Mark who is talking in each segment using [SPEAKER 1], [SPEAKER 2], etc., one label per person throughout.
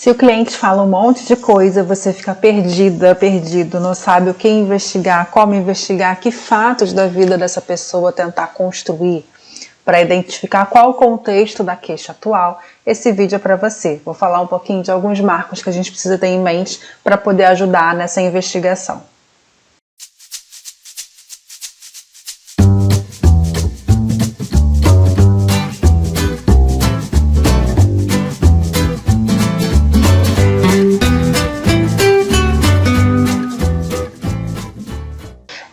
[SPEAKER 1] Se o cliente fala um monte de coisa, você fica perdida, perdido, não sabe o que investigar, como investigar, que fatos da vida dessa pessoa tentar construir para identificar qual o contexto da queixa atual, esse vídeo é para você. Vou falar um pouquinho de alguns marcos que a gente precisa ter em mente para poder ajudar nessa investigação.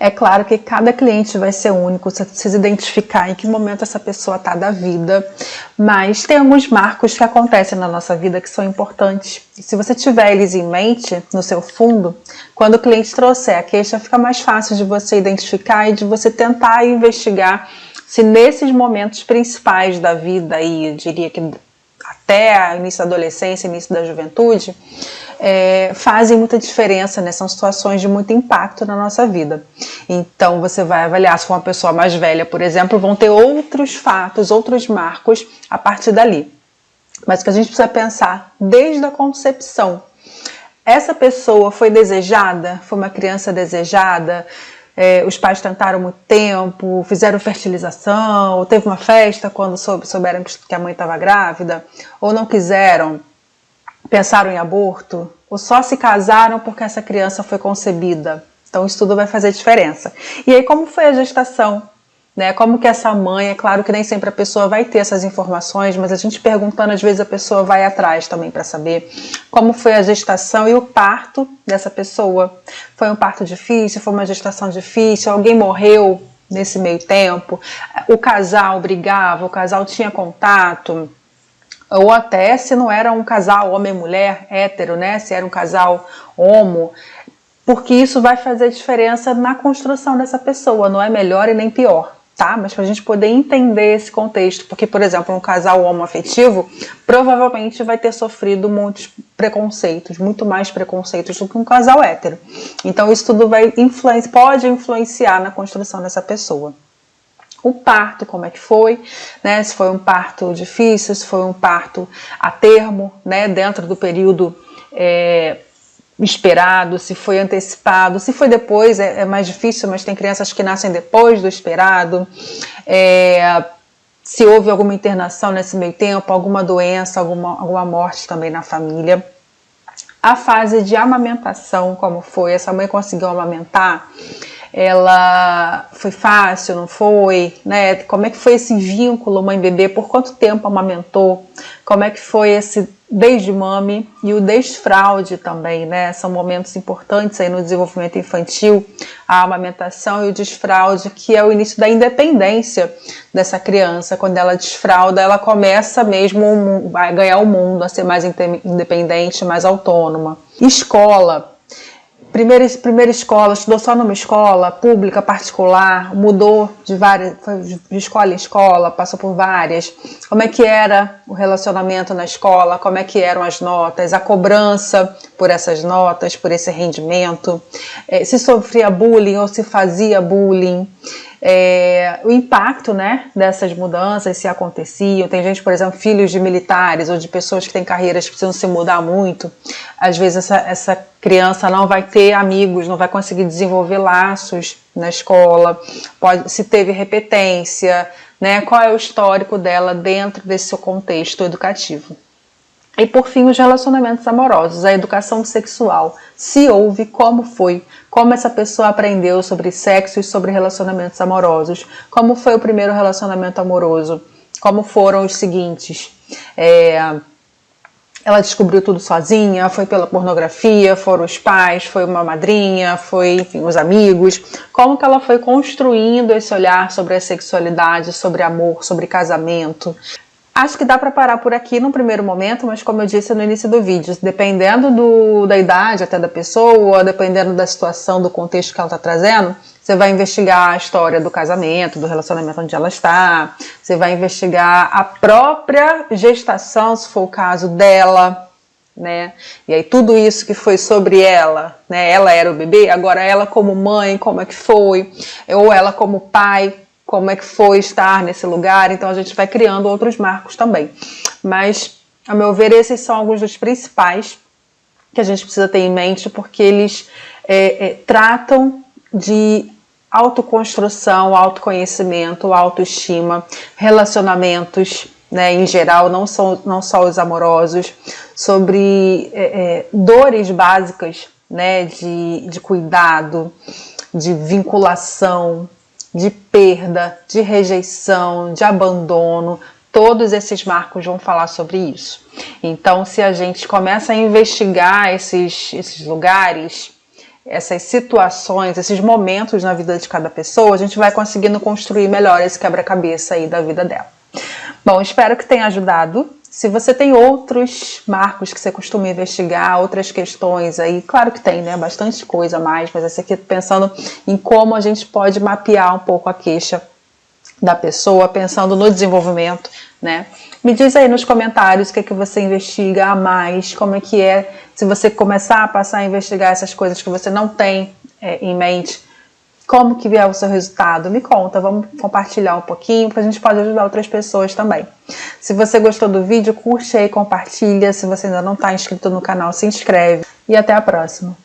[SPEAKER 1] É claro que cada cliente vai ser único, você precisa identificar em que momento essa pessoa está da vida, mas tem alguns marcos que acontecem na nossa vida que são importantes. E se você tiver eles em mente, no seu fundo, quando o cliente trouxer a queixa, fica mais fácil de você identificar e de você tentar investigar se nesses momentos principais da vida, aí, eu diria que até o início da adolescência, início da juventude, fazem muita diferença, né? São situações de muito impacto na nossa vida. Então você vai avaliar, se for uma pessoa mais velha, por exemplo, vão ter outros fatos, outros marcos a partir dali. Mas o que a gente precisa pensar desde a concepção. Essa pessoa foi desejada? Foi uma criança desejada? Os pais tentaram muito tempo, fizeram fertilização, ou teve uma festa quando souberam que a mãe estava grávida, ou não quiseram, pensaram em aborto, ou só se casaram porque essa criança foi concebida. Então isso tudo vai fazer diferença. E aí como foi a gestação? Né? Como que essa mãe, é claro que nem sempre a pessoa vai ter essas informações, mas a gente perguntando, às vezes a pessoa vai atrás também para saber como foi a gestação e o parto dessa pessoa. Foi um parto difícil? Foi uma gestação difícil? Alguém morreu nesse meio tempo? O casal brigava? O casal tinha contato? Ou até se não era um casal homem e mulher hétero, né? Se era um casal homo, porque isso vai fazer diferença na construção dessa pessoa, não é melhor e nem pior, tá? Mas para a gente poder entender esse contexto, porque, por exemplo, um casal homoafetivo provavelmente vai ter sofrido muitos preconceitos, muito mais preconceitos do que um casal hétero. Então isso tudo pode influenciar na construção dessa pessoa. O parto, como é que foi, né? Se foi um parto difícil, se foi um parto a termo, né? Dentro do período esperado, se foi antecipado, se foi depois, é mais difícil, mas tem crianças que nascem depois do esperado, se houve alguma internação nesse meio tempo, alguma doença, alguma morte também na família. A fase de amamentação, como foi? Essa mãe conseguiu amamentar? Ela foi fácil, não foi, né? Como é que foi esse vínculo mãe-bebê? Por quanto tempo amamentou? Como é que foi esse desde-mame e o desfraude também, né? São momentos importantes aí no desenvolvimento infantil, a amamentação e o desfraude, que é o início da independência dessa criança. Quando ela desfralda, ela começa mesmo a ganhar o mundo, a ser mais independente, mais autônoma. Escola. Primeira escola, estudou só numa escola pública, particular, mudou foi de escola em escola, passou por várias. Como é que era o relacionamento na escola, como é que eram as notas, a cobrança por essas notas, por esse rendimento, se sofria bullying ou se fazia bullying. O impacto, né, dessas mudanças, se aconteciam. Tem gente, por exemplo, filhos de militares ou de pessoas que têm carreiras que precisam se mudar muito. Às vezes essa criança não vai ter amigos, não vai conseguir desenvolver laços na escola, se teve repetência, né, qual é o histórico dela dentro desse seu contexto educativo. E por fim, os relacionamentos amorosos, a educação sexual, se houve, como foi, como essa pessoa aprendeu sobre sexo e sobre relacionamentos amorosos, como foi o primeiro relacionamento amoroso, como foram os seguintes, ela descobriu tudo sozinha, foi pela pornografia, foram os pais, foi uma madrinha, foi, enfim, os amigos, como que ela foi construindo esse olhar sobre a sexualidade, sobre amor, sobre casamento. Acho que dá para parar por aqui num primeiro momento, mas como eu disse no início do vídeo, dependendo da idade até da pessoa, dependendo da situação, do contexto que ela está trazendo, você vai investigar a história do casamento, do relacionamento onde ela está, você vai investigar a própria gestação, se for o caso dela, né? E aí tudo isso que foi sobre ela, né? Ela era o bebê, agora ela como mãe, como é que foi? Ou ela como pai, como é que foi estar nesse lugar? Então a gente vai criando outros marcos também. Mas A meu ver, esses são alguns dos principais que a gente precisa ter em mente, porque eles tratam de autoconstrução, autoconhecimento, autoestima, relacionamentos, né, em geral, não só os amorosos, sobre dores básicas, né, de cuidado, de vinculação, de perda, de rejeição, de abandono. Todos esses marcos vão falar sobre isso. Então, se a gente começa a investigar esses lugares, essas situações, esses momentos na vida de cada pessoa, a gente vai conseguindo construir melhor esse quebra-cabeça aí da vida dela. Bom, espero que tenha ajudado. Se você tem outros marcos que você costuma investigar, outras questões aí, claro que tem, né? Bastante coisa a mais, mas essa aqui pensando em como a gente pode mapear um pouco a queixa da pessoa, pensando no desenvolvimento, né? Me diz aí nos comentários o que você investiga a mais, como é que é, se você começar a passar a investigar essas coisas que você não tem em mente, como que é o seu resultado? Me conta, vamos compartilhar um pouquinho, porque a gente pode ajudar outras pessoas também. Se você gostou do vídeo, curte aí, compartilha. Se você ainda não está inscrito no canal, se inscreve. E até a próxima.